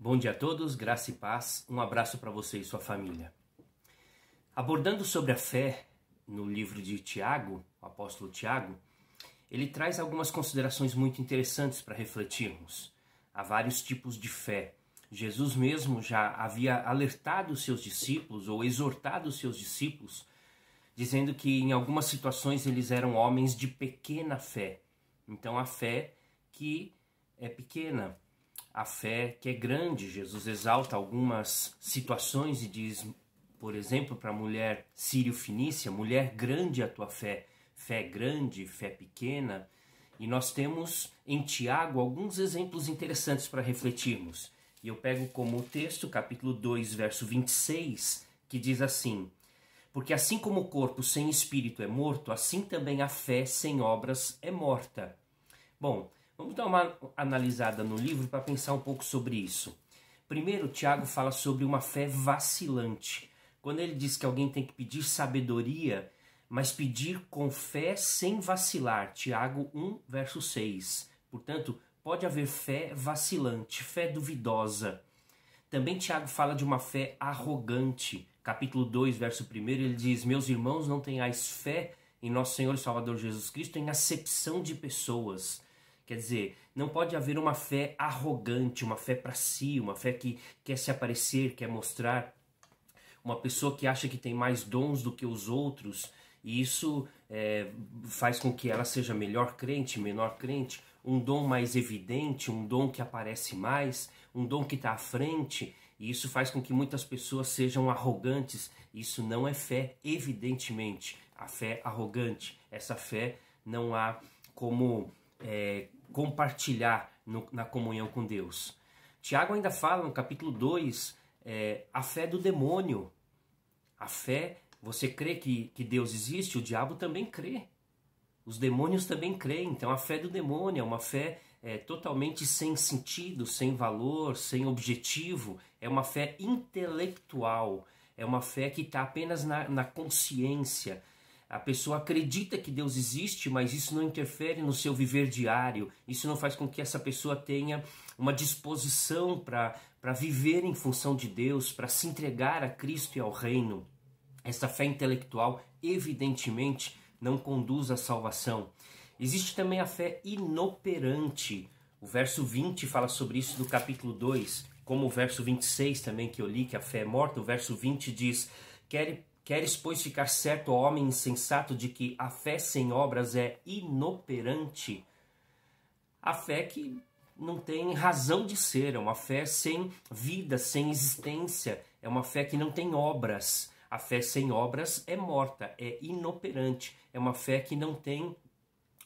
Bom dia a todos, graça e paz, um abraço para você e sua família. Abordando sobre a fé no livro de Tiago, o apóstolo Tiago, ele traz algumas considerações muito interessantes para refletirmos. Há vários tipos de fé. Jesus mesmo já havia alertado os seus discípulos ou exortado os seus discípulos, dizendo que em algumas situações eles eram homens de pequena fé. Então a fé que é pequena, a fé que é grande. Jesus exalta algumas situações e diz, por exemplo, para a mulher sírio-fenícia: mulher, grande a tua fé. Fé grande, fé pequena. E nós temos em Tiago alguns exemplos interessantes para refletirmos. E eu pego como texto, capítulo 2, verso 26, que diz assim: porque assim como o corpo sem espírito é morto, assim também a fé sem obras é morta. Bom, vamos dar uma analisada no livro para pensar um pouco sobre isso. Primeiro, Tiago fala sobre uma fé vacilante. Quando ele diz que alguém tem que pedir sabedoria, mas pedir com fé sem vacilar. Tiago 1, verso 6. Portanto, pode haver fé vacilante, fé duvidosa. Também Tiago fala de uma fé arrogante. Capítulo 2, verso 1, ele diz: meus irmãos, não tenhais fé em nosso Senhor e Salvador Jesus Cristo em acepção de pessoas. Quer dizer, não pode haver uma fé arrogante, uma fé para si, uma fé que quer se aparecer, quer mostrar. Uma pessoa que acha que tem mais dons do que os outros, e isso faz com que ela seja melhor crente, menor crente. Um dom mais evidente, um dom que aparece mais, um dom que está à frente, e isso faz com que muitas pessoas sejam arrogantes. Isso não é fé, evidentemente. A fé arrogante, essa fé não há como compartilhar na comunhão com Deus. Tiago ainda fala no capítulo 2, a fé do demônio. A fé, você crê que Deus existe, o diabo também crê. Os demônios também creem. Então a fé do demônio é uma fé totalmente sem sentido, sem valor, sem objetivo. É uma fé intelectual. É uma fé que está apenas na consciência. A pessoa acredita que Deus existe, mas isso não interfere no seu viver diário. Isso não faz com que essa pessoa tenha uma disposição para viver em função de Deus, para se entregar a Cristo e ao reino. Essa fé intelectual, evidentemente, não conduz à salvação. Existe também a fé inoperante. O verso 20 fala sobre isso do capítulo 2, como o verso 26 também que eu li, que a fé é morta. O verso 20 diz: queres, pois, ficar certo, ó homem insensato, de que a fé sem obras é inoperante? A fé que não tem razão de ser, é uma fé sem vida, sem existência, é uma fé que não tem obras. A fé sem obras é morta, é inoperante, é uma fé que não tem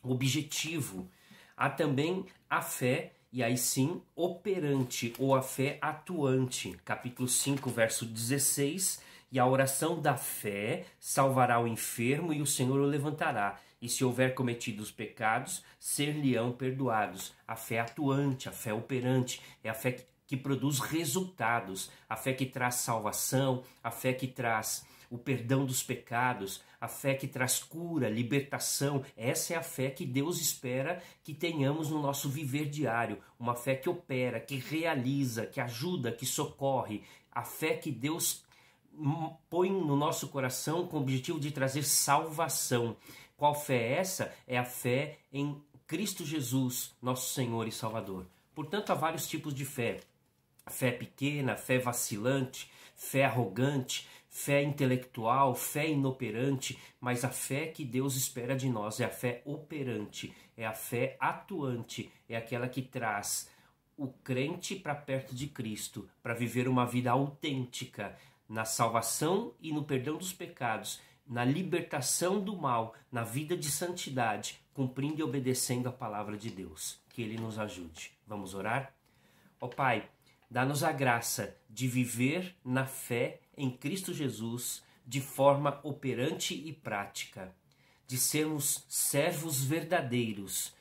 objetivo. Há também a fé, e aí sim, operante, ou a fé atuante. Capítulo 5, verso 16, e a oração da fé salvará o enfermo e o Senhor o levantará. E se houver cometido os pecados, ser-lhe-ão perdoados. A fé atuante, a fé operante, é a fé que produz resultados, a fé que traz salvação, a fé que traz o perdão dos pecados, a fé que traz cura, libertação. Essa é a fé que Deus espera que tenhamos no nosso viver diário. Uma fé que opera, que realiza, que ajuda, que socorre. A fé que Deus põe no nosso coração com o objetivo de trazer salvação. Qual fé é essa? É a fé em Cristo Jesus, nosso Senhor e Salvador. Portanto, há vários tipos de fé. Fé pequena, fé vacilante, fé arrogante, fé intelectual, fé inoperante, mas a fé que Deus espera de nós é a fé operante, é a fé atuante, é aquela que traz o crente para perto de Cristo, para viver uma vida autêntica na salvação e no perdão dos pecados, na libertação do mal, na vida de santidade, cumprindo e obedecendo a palavra de Deus. Que Ele nos ajude. Vamos orar? Ó Pai, dá-nos a graça de viver na fé em Cristo Jesus de forma operante e prática, de sermos servos verdadeiros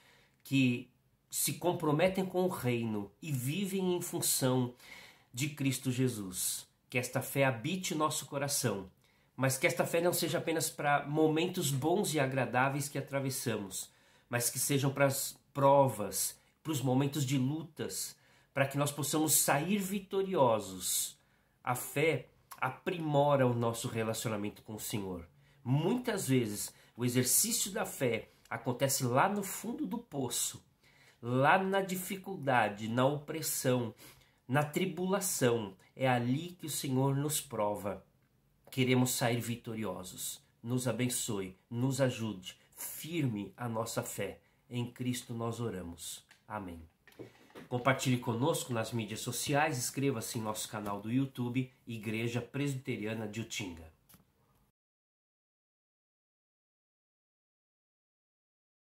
que se comprometem com o reino e vivem em função de Cristo Jesus. Que esta fé habite o nosso coração, mas que esta fé não seja apenas para momentos bons e agradáveis que atravessamos, mas que sejam para as provas, para os momentos de lutas, para que nós possamos sair vitoriosos. A fé aprimora o nosso relacionamento com o Senhor. Muitas vezes o exercício da fé acontece lá no fundo do poço, lá na dificuldade, na opressão, na tribulação. É ali que o Senhor nos prova. Queremos sair vitoriosos. Nos abençoe, nos ajude, firme a nossa fé. Em Cristo nós oramos. Amém. Compartilhe conosco nas mídias sociais, inscreva-se em nosso canal do YouTube, Igreja Presbiteriana de Utinga.